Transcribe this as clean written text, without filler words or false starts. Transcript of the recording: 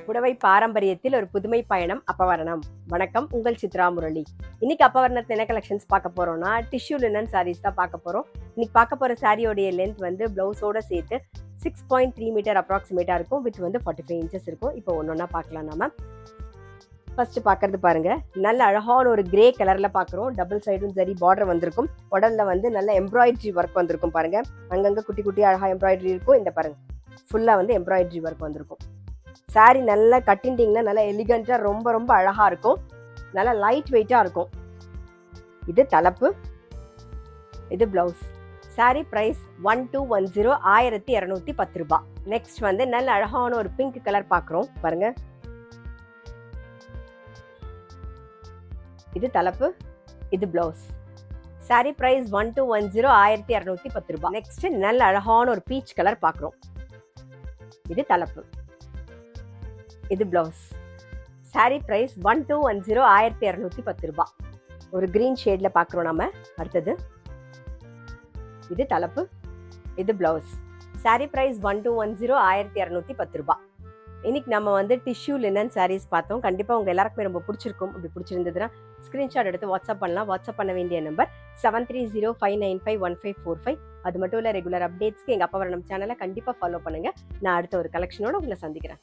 புடவை பாரம்பரியத்தில் ஒரு புதுமை பயணம் அப்பவரணம். வணக்கம், உங்கள் சித்ரா முரளி. இன்னைக்கு அப்பவரணத்துல என்ன கலெக்ஷன்ஸ் பார்க்க போறோம்னா டிஷ்யூ லினன் சாரீஸ் தான் பார்க்க போறோம். இன்னைக்கு பார்க்க போற சாரியோடைய லென்த் வந்து பிளவுஸோட சேர்த்து 6.3 மீட்டர் அப்ராக்சிமேட்டா இருக்கும். வித் வந்து 45 இன்ச்சஸ் இருக்கும். இப்போ ஒன்னொன்னா பார்க்கலாம். நாம ஃபர்ஸ்ட் பார்க்கறது பாருங்க, நல்ல அழகான ஒரு கிரே கலர்ல பார்க்குறோம். டபுள் சைடும் சரி பார்டர் வந்திருக்கும். உடல்ல வந்து நல்ல எம்ப்ராய்டரி ஒர்க் வந்திருக்கும். பாருங்க, அங்கங்க குட்டி குட்டி அழகா எம்ப்ராய்டரி இருக்கும். இந்த பாருங்க, ஃபுல்லா வந்து எம்ப்ராய்டரி ஒர்க் வந்திருக்கும். சாரி நல்லா கட்டிண்டிங்கன்னா நல்லா எலிகண்டா ரொம்ப ரொம்ப அழகா இருக்கும். நல்லா லைட் வெயிட்டா இருக்கும். இது தலைப்பு, இது பிளவுஸ். சாரி பிரைஸ் 1210, 1210 ரூபாய். நெக்ஸ்ட் வந்து நல்ல அழகான ஒரு பிங்க் கலர் பார்க்குறோம். பாருங்க, இது தலைப்பு, இது பிளவுஸ். சாரி பிரைஸ் 1210, 1210 ரூபாய். நெக்ஸ்ட் நல்ல அழகான ஒரு பீச் கலர் பார்க்குறோம். இது தலைப்பு, இது பிளவுஸ். சாரி பிரைஸ் 1210, 1210 ரூபாய். ஒரு கிரீன் ஷேட்ல பார்க்குறோம் நாம. அடுத்தது இது தலைப்பு, இது பிளவுஸ். சாரி பிரைஸ் 1210, 1210 ரூபாய். இன்னைக்கு நம்ம வந்து டிஷ்யூ லினன் சாரீஸ் பார்த்தோம். கண்டிப்பா உங்க எல்லாருக்குமே ரொம்ப பிடிச்சிருக்கும். அப்படி பிடிச்சிருந்ததுன்னா ஸ்கிரீன்ஷாட் எடுத்து வாட்ஸ்அப் பண்ணலாம். வாட்ஸ்அப் பண்ண வேண்டிய நம்பர் 7305951545. அது மட்டும் இல்ல, ரெகுலர் அப்டேட்ஸ்க்கு எங்க அப்பவரணம் சேனலை கண்டிப்பா ஃபாலோ பண்ணுங்க. நான் அடுத்த ஒரு கலெக்ஷனோட உங்களை சந்திக்கிறேன்.